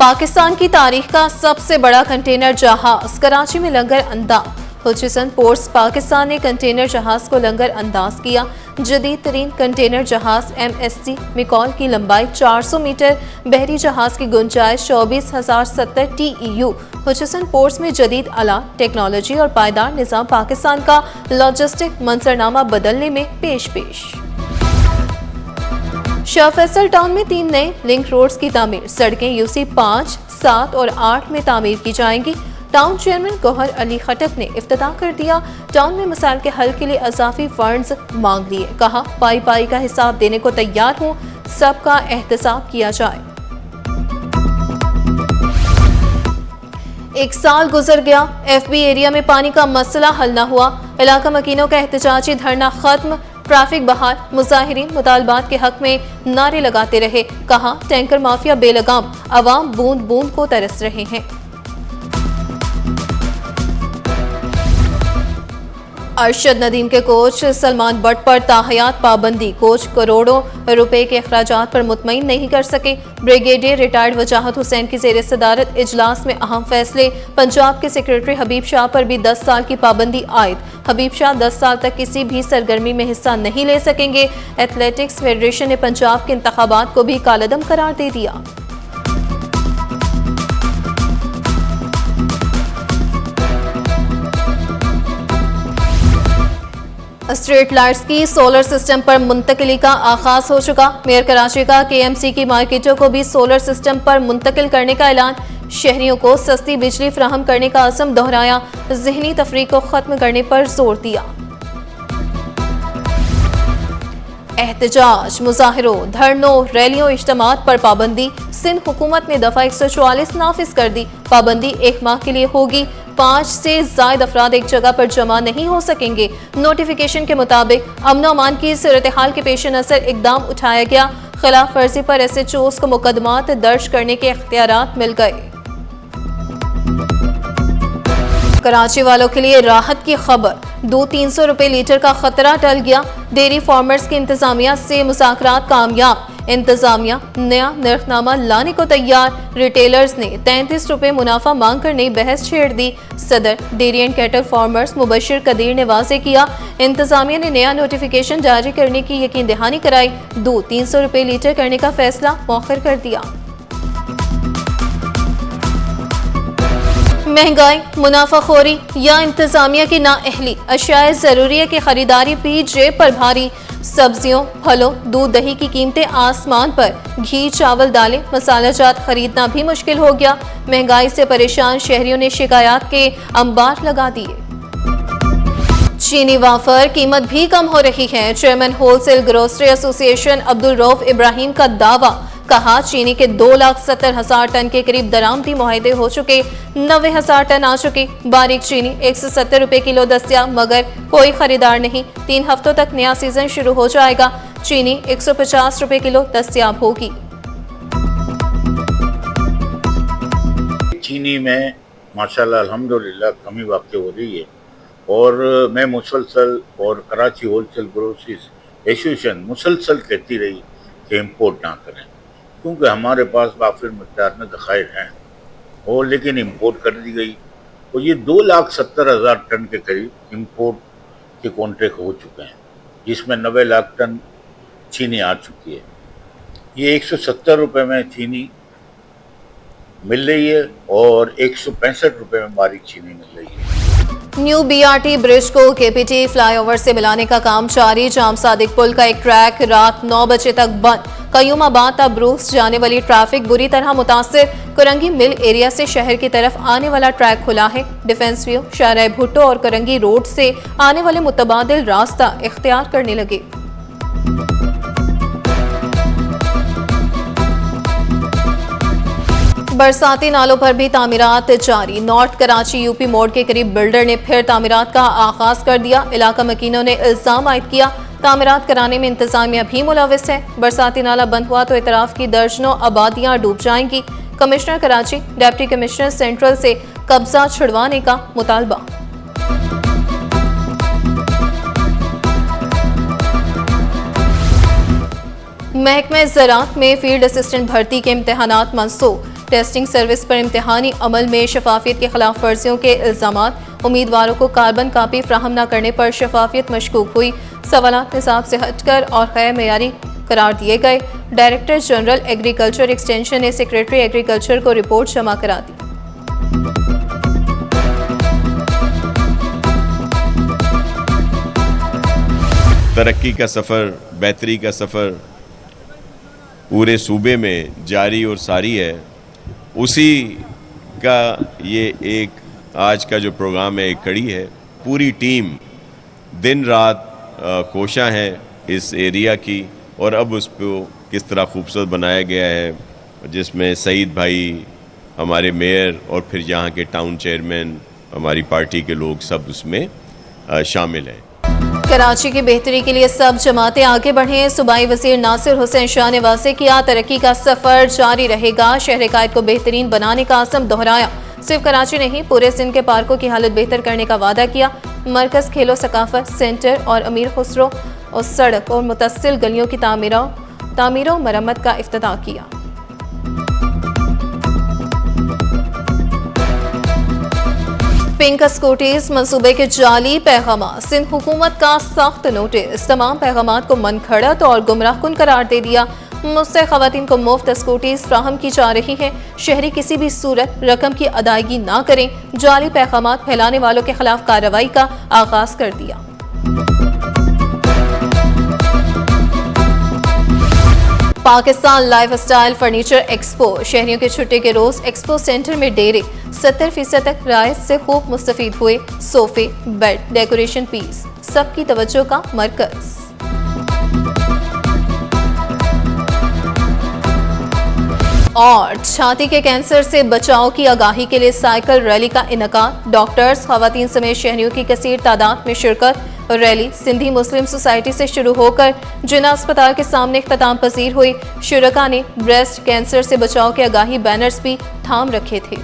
पाकिस्तान की तारीख का सबसे बड़ा कंटेनर जहाज कराची में लंगर अंदाज। हुचिसन पोर्ट्स पाकिस्तान ने कंटेनर जहाज को लंगर अंदाज किया। जदीद तरीन कंटेनर जहाज MSC मिकॉल की लंबाई 400 मीटर, बहरी जहाज की गुंजाइश 24,070 TEU। हुचिसन पोर्ट्स में जदीद आला टेक्नोलॉजी और पायदार निज़ाम पाकिस्तान का लॉजिस्टिक मंजरनामा बदलने में पेश। शाह फैसल टाउन में 3 नए लिंक रोड्स की तामीर। सड़कें UC 5, 7 और 8 में तामीर की जाएंगी। टाउन चेयरमैन गौहर अली खटक ने इफ्तिताह कर दिया। टाउन में मसाइल के हल के लिए अजाफी फंड्स मांग लिए। कहा, पाई का हिसाब देने को तैयार हूँ, सबका एहतसाब किया जाए। 1 साल गुजर गया, FB एरिया में पानी का मसला हल न हुआ। इलाका मकीनों का एहतजाजी धरना खत्म, ट्रैफिक बहाल। मुजाहिरीन मुतालबात के हक में नारे लगाते रहे। कहा, टैंकर माफिया बेलगाम, अवाम बूंद बूंद को तरस रहे हैं। अरशद नदीम के कोच सलमान बट पर ताहयात पाबंदी। कोच करोड़ों रुपए के अखराजात पर मुतमईन नहीं कर सके। ब्रिगेडियर रिटायर्ड वजाहत हुसैन की ज़ेर सदारत इजलास में अहम फैसले। पंजाब के सेक्रेटरी हबीब शाह पर भी 10 साल की पाबंदी आयद। हबीब शाह 10 साल तक किसी भी सरगर्मी में हिस्सा नहीं ले सकेंगे। एथलेटिक्स फेडरेशन ने पंजाब के इंतखाबात को भी कालअदम करार दे दिया। स्ट्रीट लाइट्स की सोलर सिस्टम पर मुंतकिली का आगाज हो चुका। मेयर कराची का KMC की मार्केटों को भी सोलर सिस्टम पर मुंतकिल करने का ऐलान। शहरियों को सस्ती बिजली फराहम करने का अज़म दोहराया। ज़हनी तफरीक को खत्म करने पर जोर दिया। एहतजाज, मुजाहिरों, धरनों, रैलियों, इज्तिमात पर पाबंदी। सिंध हुकूमत ने दफा 144 नाफिज कर दी। पाबंदी 1 माह के लिए होगी। 5 से ज़ायद अफराद एक जगह पर जमा नहीं हो सकेंगे। नोटिफिकेशन के मुताबिक अमन अमान की सूरत हाल के पेश नज़र इकदाम उठाया गया। खिलाफ वर्जी पर SHOs को मुकदमात दर्ज करने के इख्तियारात मिल गए। कराची वालों के लिए राहत की खबर, 200-300 रुपए लीटर का खतरा टल गया। डेयरी फार्मर्स की इंतजामिया से मुज़ाकरात कामयाब। इंतजामिया नया नरखनामा लाने को तैयार। रिटेलर्स ने 33 रुपए मुनाफा मांग कर नई बहस छेड़ दी। सदर dairy and cattle farmers Mubashir Qadeer ने वाज़ेह किया, इंतजामिया ने नया नोटिफिकेशन जारी करने की यकीन दहानी कराई। 200-300 रुपए लीटर करने का फैसला मौखर कर दिया। महंगाई, मुनाफाखोरी या इंतजामिया की नाअहली। अशियाए ज़रूरिया की खरीदारी भी जेब पर भारी। सब्जियों, फलों, दूध, दही की कीमतें आसमान पर। घी, चावल, दालें, मसाला जात खरीदना भी मुश्किल हो गया। महंगाई से परेशान शहरियों ने शिकायत के अंबार लगा दिए। चीनी वाफर कीमत भी कम हो रही है। Chairman wholesale grocery association Abdul Rauf Ibrahim का दावा। कहा, चीनी के 2,70,000 टन के करीब दरामदी मुआहदे हो चुके। 90,000 टन आ चुके। बारीक चीनी 170 रुपए किलो दस्तियाब, मगर कोई खरीदार नहीं। 3 हफ्तों तक नया सीजन शुरू हो जाएगा। चीनी 150 रुपए किलो दस्तियाब होगी। चीनी में माशाल्लाह अल्हम्दुलिल्लाह कमी वाक़ई हो रही है और मैं मुसलसल और कराची होलसेल ग्रोसरी एसोसिएशन मुसलसल कहती रही कि इम्पोर्ट ना करें, क्योंकि हमारे पास वाफिर मकदार में ज़खायर हैं और लेकिन इम्पोर्ट कर दी गई। तो ये 2,70,000 टन के करीब इम्पोर्ट के कॉन्ट्रैक्ट हो चुके हैं, जिसमें 90 लाख टन चीनी आ चुकी है। ये 170 रुपये में चीनी मिल रही है और 165 रुपये में बारीक चीनी मिल रही है। न्यू BRT ब्रिज को KPT फ्लाईओवर से मिलाने का काम जारी। जाम सादिक पुल का एक ट्रैक रात 9 बजे तक बंद। कयूमाबाद तक ब्रूस जाने वाली ट्रैफिक बुरी तरह मुतासिर। करंगी मिल एरिया से शहर की तरफ आने वाला ट्रैक खुला है। डिफेंस व्यू, शाहराह भुट्टो और करंगी रोड से आने वाले मुतबादिल रास्ता इख्तियार करने लगे। बरसाती नालों पर भी तामीरात जारी। नॉर्थ कराची UP मोड़ के करीब बिल्डर ने फिर तामीरात का आगाज कर दिया। इलाका मकीनों ने इल्जाम आयद किया, तामीरात कराने में इंतजामिया भी मुलविस है। बरसाती नाला बंद हुआ तो इतराफ की दर्जनों आबादियां डूब जाएंगी। Commissioner Karachi, deputy commissioner central से कब्जा छुड़वाने का मुतालबा। महकमे ज़राअत में फील्ड असिस्टेंट भर्ती के इम्तहानात मंसूख। टेस्टिंग सर्विस पर इम्तिहानी अमल में शफाफियत की खिलाफ वर्जियों के इल्जामात, उम्मीदवारों को कार्बन कापी फ्राहम न करने पर शफाफियत मशकूक हुई, सवालात निसाब से हटकर और गैर मेयारी करार दिए गए। डायरेक्टर जनरल एग्रीकल्चर एक्सटेंशन ने सेक्रेटरी एग्रीकल्चर को रिपोर्ट जमा करा दी। तरक्की का सफ़र, बेहतरी का सफ़र पूरे सूबे में जारी और सारी है। उसी का ये एक आज का जो प्रोग्राम है, एक कड़ी है। पूरी टीम दिन रात कोशा है इस एरिया की, और अब उसको किस तरह खूबसूरत बनाया गया है, जिसमें सईद भाई, हमारे मेयर और फिर यहाँ के टाउन चेयरमैन, हमारी पार्टी के लोग सब उसमें शामिल हैं। कराची की बेहतरी के लिए सब जमातें आगे बढ़ें। सूबाई वजीर नासिर हुसैन शाह ने वाज़ेह किया, तरक्की का सफर जारी रहेगा। शहर कायद को बेहतरीन बनाने का आज़म दोहराया। सिर्फ कराची नहीं, पूरे सिंध के पार्कों की हालत बेहतर करने का वादा किया। मरकज खेलो सकाफत सेंटर और अमीर खुसरो और सड़क और मुतसिल गलियों की तामीरों मरम्मत का इफ्तिताह किया। पिंक स्कूटीज मंसूबे के जाली पैगाम, सिंध हुकूमत का सख्त नोटिस, तमाम पैगाम को मनखड़त और गुमराहकुन करार दे दिया। मुझसे खवातीन को मुफ्त स्कूटीज फ्राहम की जा रही हैं। शहरी किसी भी सूरत रकम की अदायगी ना करें। जाली पैगाम फैलाने वालों के खिलाफ कार्रवाई का आगाज कर दिया। पाकिस्तान लाइफस्टाइल फर्नीचर एक्सपो, शहरियों के छुट्टी के रोज एक्सपो सेंटर में डेरे 70% तक रियायत से खूब मुस्तफीद हुए। सोफे, बेड, डेकोरेशन पीस सबकी तवज्जो का मरकज। और छाती के कैंसर से बचाव की आगाही के लिए साइकिल रैली का इनकाद, डॉक्टर्स, खवातीन समेत शहरियों की कसीर तादाद में शिरकत। रैली सिंधी मुस्लिम सोसाइटी से शुरू होकर जिना अस्पताल के सामने इख्तिताम पजीर हुई। शुरका ने ब्रेस्ट कैंसर से बचाव के आगाही बैनर्स भी थाम रखे थे।